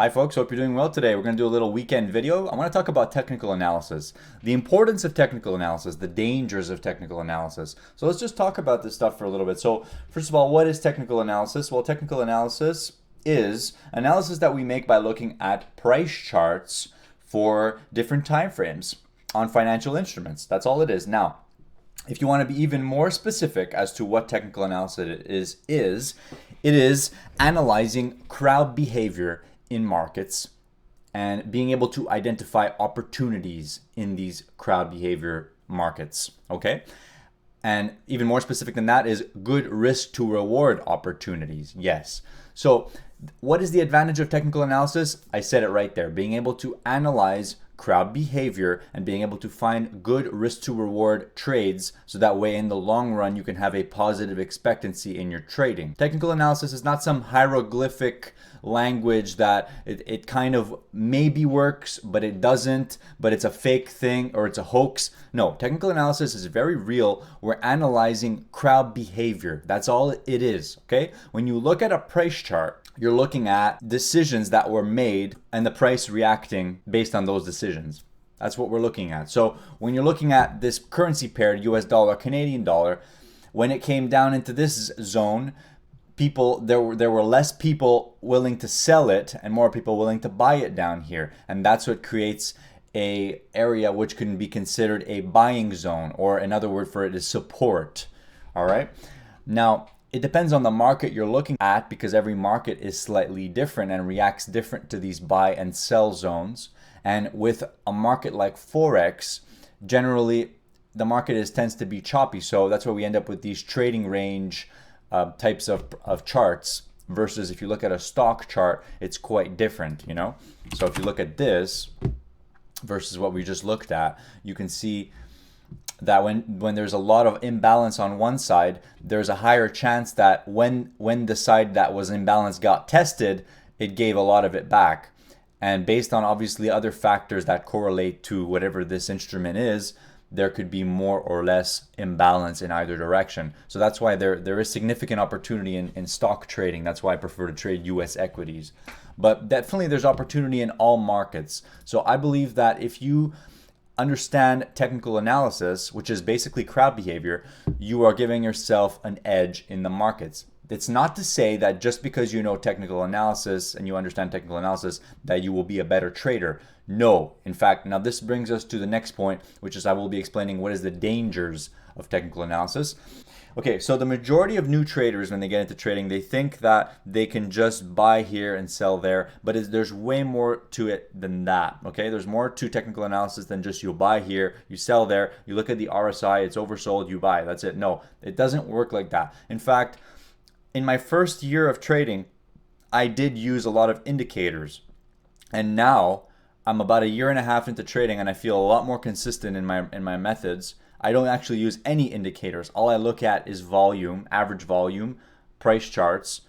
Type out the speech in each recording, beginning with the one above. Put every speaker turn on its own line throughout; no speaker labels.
Hi folks, hope you're doing well today. We're going to do a little weekend video. I want to talk about technical analysis, the importance of technical analysis, the dangers of technical analysis. So let's just talk about this stuff for a little bit. So first of all, what is technical analysis? Well, technical analysis is analysis that we make by looking at price charts for different time frames on financial instruments. That's all it is. Now, if you want to be even more specific as to what technical analysis it is analyzing crowd behavior in markets and being able to identify opportunities in these crowd behavior markets, okay? And even more specific than that is good risk to reward opportunities, yes. So what is the advantage of technical analysis? I said it right there, being able to analyze crowd behavior and being able to find good risk to reward trades so that way in the long run you can have a positive expectancy in your trading. Technical analysis is not some hieroglyphic language that it kind of maybe works but it doesn't, but it's a fake thing or it's a hoax. No, technical analysis is very real. We're analyzing crowd behavior. That's all it is, okay? When you look at a price chart, you're looking at decisions that were made and the price reacting based on those decisions. That's what we're looking at. So when you're looking at this currency pair, US dollar, Canadian dollar, when it came down into this zone, there were less people willing to sell it and more people willing to buy it down here. And that's what creates a area which can be considered a buying zone, or another word for it is support. All right. Now, it depends on the market you're looking at because every market is slightly different and reacts different to these buy and sell zones. And with a market like Forex, generally the market tends to be choppy. So that's why we end up with these trading range types of charts versus if you look at a stock chart, it's quite different, you know? So if you look at this versus what we just looked at, you can see that when there's a lot of imbalance on one side, there's a higher chance that when the side that was imbalanced got tested, it gave a lot of it back. And based on obviously other factors that correlate to whatever this instrument is, there could be more or less imbalance in either direction. So that's why there is significant opportunity in stock trading. That's why I prefer to trade US equities. But definitely there's opportunity in all markets. So I believe that if you understand technical analysis, which is basically crowd behavior, you are giving yourself an edge in the markets. It's not to say that just because you know technical analysis and you understand technical analysis that you will be a better trader. No. In fact, now this brings us to the next point, which is I will be explaining what is the dangers of technical analysis. Okay, so the majority of new traders, when they get into trading, they think that they can just buy here and sell there, but there's way more to it than that, okay? There's more to technical analysis than just you buy here, you sell there, you look at the RSI, it's oversold, you buy, that's it. No, it doesn't work like that. In fact, in my first year of trading, I did use a lot of indicators, and now I'm about a year and a half into trading and I feel a lot more consistent in my methods. I don't actually use any indicators. All I look at is volume, average volume, price charts,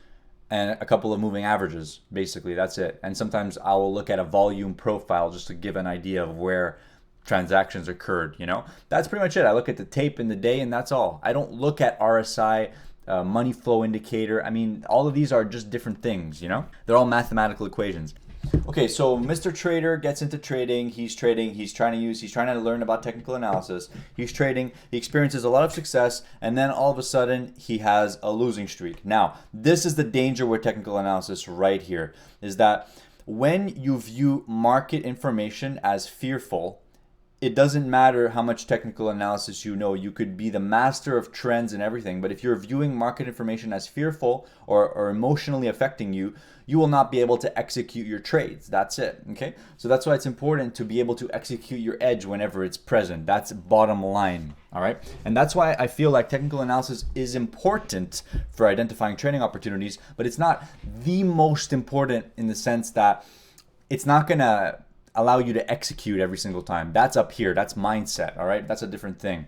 and a couple of moving averages. Basically, that's it. And sometimes I will look at a volume profile just to give an idea of where transactions occurred, you know? That's pretty much it. I look at the tape in the day and that's all. I don't look at RSI, money flow indicator. I mean, all of these are just different things, you know? They're all mathematical equations. Okay, so Mr. Trader gets into trading, he's trying to learn about technical analysis, he's trading, he experiences a lot of success, and then all of a sudden he has a losing streak. Now, this is the danger with technical analysis right here, is that when you view market information as fearful, it doesn't matter how much technical analysis you know. You could be the master of trends and everything, but if you're viewing market information as fearful or emotionally affecting you, you will not be able to execute your trades. That's it, okay? So that's why it's important to be able to execute your edge whenever it's present. That's bottom line, all right? And that's why I feel like technical analysis is important for identifying trading opportunities, but it's not the most important in the sense that it's not gonna allow you to execute every single time. That's up here, that's mindset, all right? That's a different thing.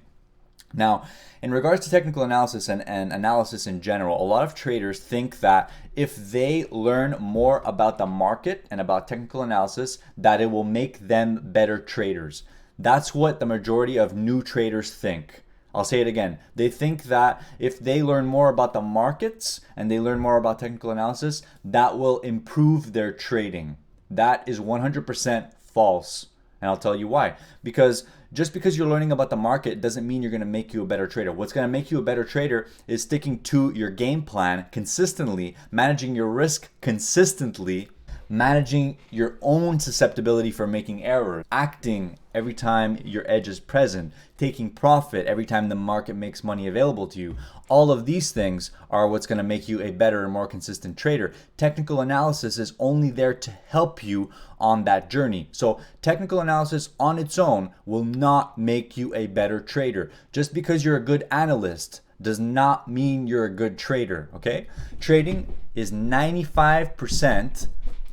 Now, in regards to technical analysis and analysis in general, a lot of traders think that if they learn more about the market and about technical analysis, that it will make them better traders. That's what the majority of new traders think. I'll say it again. They think that if they learn more about the markets and they learn more about technical analysis, that will improve their trading. That is 100% false. And I'll tell you why. Because just because you're learning about the market doesn't mean you're going to make you a better trader. What's going to make you a better trader is sticking to your game plan consistently, managing your risk consistently, managing your own susceptibility for making errors, acting every time your edge is present, taking profit every time the market makes money available to you. All of these things are what's going to make you a better and more consistent trader. Technical analysis is only there to help you on that journey. So technical analysis on its own will not make you a better trader. Just because you're a good analyst does not mean you're a good trader, okay? Trading is 95%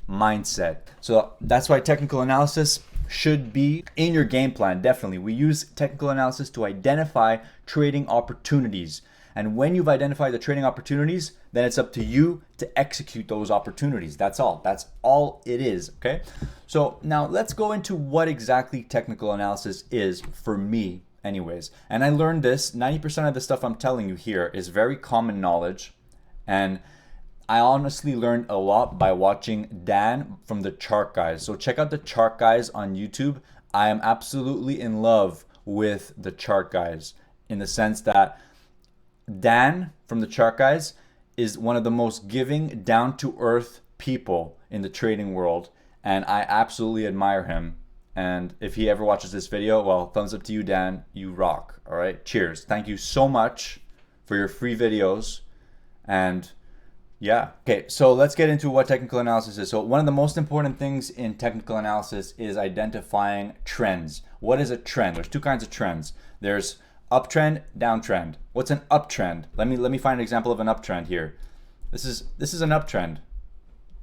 mindset. So that's why technical analysis should be in your game plan. Definitely. We use technical analysis to identify trading opportunities. And when you've identified the trading opportunities, then it's up to you to execute those opportunities. That's all. That's all it is. Okay. So now let's go into what exactly technical analysis is for me anyways. And I learned this, 90% of the stuff I'm telling you here is very common knowledge. And I honestly learned a lot by watching Dan from the Chart Guys. So check out the Chart Guys on YouTube. I am absolutely in love with the Chart Guys in the sense that Dan from the Chart Guys is one of the most giving, down-to-earth people in the trading world. And I absolutely admire him. And if he ever watches this video, well, thumbs up to you, Dan. You rock. All right. Cheers. Thank you so much for your free videos. And yeah. Okay, so let's get into what technical analysis is. So one of the most important things in technical analysis is identifying trends. What is a trend? There's two kinds of trends. There's uptrend, downtrend. What's an uptrend? Let me find an example of an uptrend here. This is an uptrend.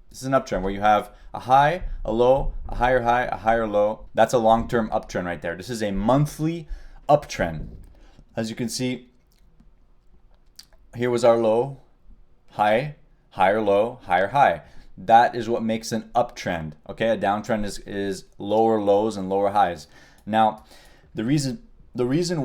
This is an uptrend where you have a high, a low, a higher low. That's a long-term uptrend right there. This is a monthly uptrend. As you can see, here was our low, high, higher low, higher high. That is what makes an uptrend. Okay, a downtrend is lower lows and lower highs. Now, the reason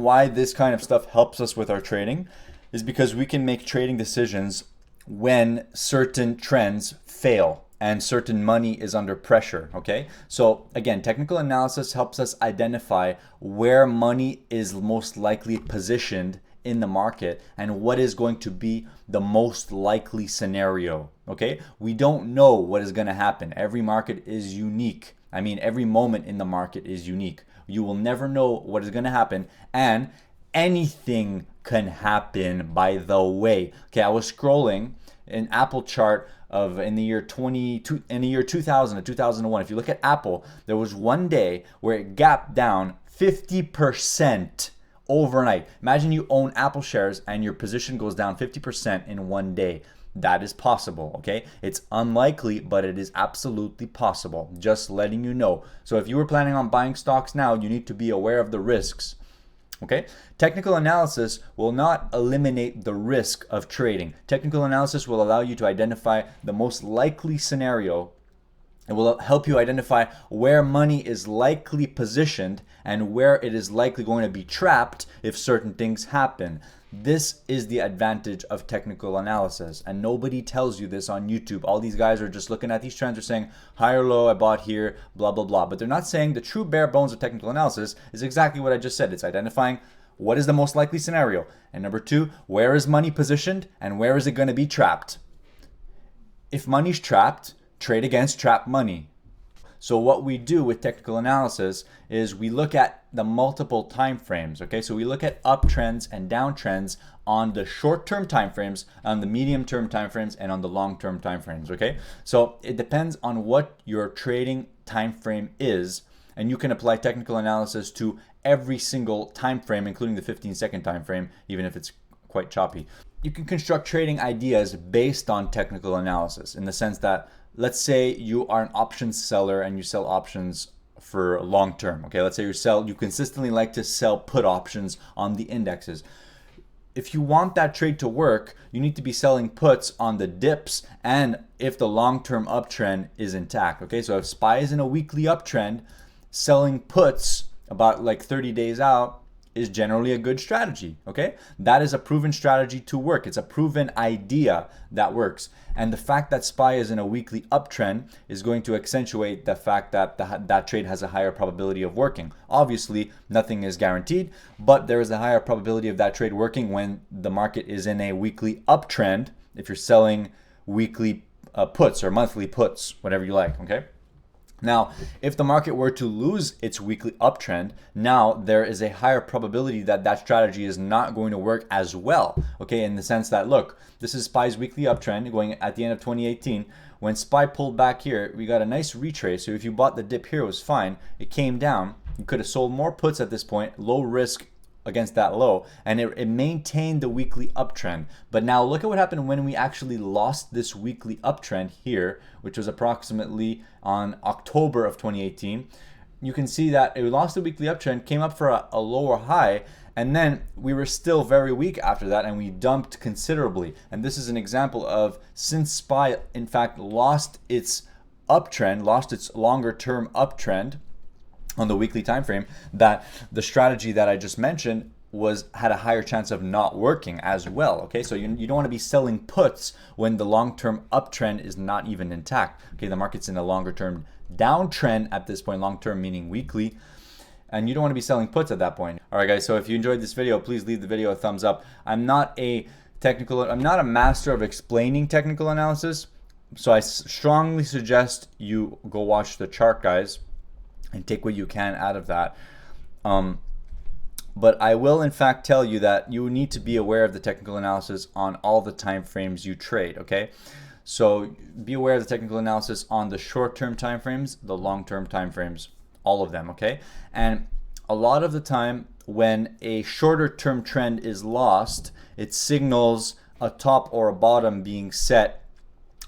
why this kind of stuff helps us with our trading is because we can make trading decisions when certain trends fail and certain money is under pressure. Okay, so again, technical analysis helps us identify where money is most likely positioned in the market and what is going to be the most likely scenario. Okay, we don't know what is going to happen. Every market is unique. I mean, every moment in the market is unique. You will never know what is going to happen, and anything can happen, by the way. Okay, I was scrolling an Apple chart of in the year 2000 to 2001. If you look at Apple, there was one day where it gapped down 50% overnight. Imagine you own Apple shares and your position goes down 50% in one day. That is possible, okay? It's unlikely, but it is absolutely possible. Just letting you know. So if you were planning on buying stocks now, you need to be aware of the risks, okay? Technical analysis will not eliminate the risk of trading. Technical analysis will allow you to identify the most likely scenario. It will help you identify where money is likely positioned and where it is likely going to be trapped if certain things happen. This is the advantage of technical analysis, and nobody tells you this on YouTube. All these guys are just looking at these trends, are saying higher low, I bought here, blah, blah, blah. But they're not saying the true bare bones of technical analysis is exactly what I just said. It's identifying what is the most likely scenario. And number two, where is money positioned and where is it going to be trapped? If money's trapped, trade against trapped money. So what we do with technical analysis is we look at the multiple time frames, okay? So we look at uptrends and downtrends on the short-term time frames, on the medium-term time frames, and on the long-term time frames, okay? So it depends on what your trading time frame is, and you can apply technical analysis to every single time frame, including the 15-second time frame, even if it's quite choppy. You can construct trading ideas based on technical analysis in the sense that, let's say you are an options seller and you sell options for long term. Okay, let's say you consistently like to sell put options on the indexes. If you want that trade to work, you need to be selling puts on the dips and if the long-term uptrend is intact. Okay, so if SPY is in a weekly uptrend, selling puts about like 30 days out is generally a good strategy, okay? That is a proven strategy to work. It's a proven idea that works. And the fact that SPY is in a weekly uptrend is going to accentuate the fact that that trade has a higher probability of working. Obviously, nothing is guaranteed, but there is a higher probability of that trade working when the market is in a weekly uptrend, if you're selling weekly puts or monthly puts, whatever you like, okay? Now, if the market were to lose its weekly uptrend, now there is a higher probability that that strategy is not going to work as well, okay? In the sense that, look, this is SPY's weekly uptrend going at the end of 2018. When SPY pulled back here, we got a nice retrace. So if you bought the dip here, it was fine. It came down. You could have sold more puts at this point, low risk against that low, and it maintained the weekly uptrend. But now look at what happened when we actually lost this weekly uptrend here, which was approximately on October of 2018. You can see that it lost the weekly uptrend, came up for a lower high, and then we were still very weak after that, and we dumped considerably. And this is an example of, since SPY in fact lost its uptrend, lost its longer term uptrend on the weekly time frame, that the strategy that I just mentioned had a higher chance of not working as well. Okay, so you don't want to be selling puts when the long-term uptrend is not even intact. Okay, the market's in a longer-term downtrend at this point, long-term meaning weekly, and you don't want to be selling puts at that point. All right, guys. So if you enjoyed this video, please leave the video a thumbs up. I'm not a master of explaining technical analysis, so I strongly suggest you go watch the chart, guys, and take what you can out of that. But I will in fact tell you that you need to be aware of the technical analysis on all the time frames you trade, okay? So be aware of the technical analysis on the short-term time frames, the long-term time frames, all of them, okay? And a lot of the time when a shorter-term trend is lost, it signals a top or a bottom being set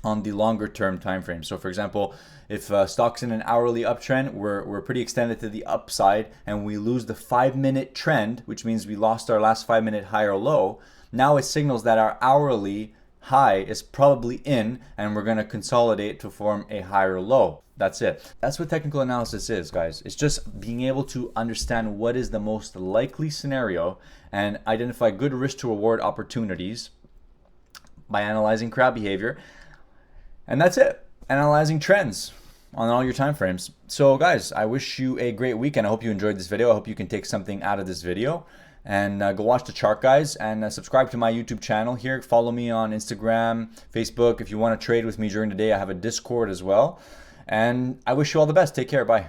on the longer term time frame. So for example, if stock's in an hourly uptrend, we're pretty extended to the upside, and we lose the 5-minute trend, which means we lost our last 5-minute high or low. Now it signals that our hourly high is probably in, and we're going to consolidate to form a higher low. That's it. That's what technical analysis is, guys. It's just being able to understand what is the most likely scenario and identify good risk to reward opportunities by analyzing crowd behavior. And that's it. Analyzing trends on all your time frames. So guys, I wish you a great weekend. I hope you enjoyed this video. I hope you can take something out of this video. And go watch the chart, guys, and subscribe to my YouTube channel here. Follow me on Instagram, Facebook. If you want to trade with me during the day, I have a Discord as well. And I wish you all the best. Take care. Bye.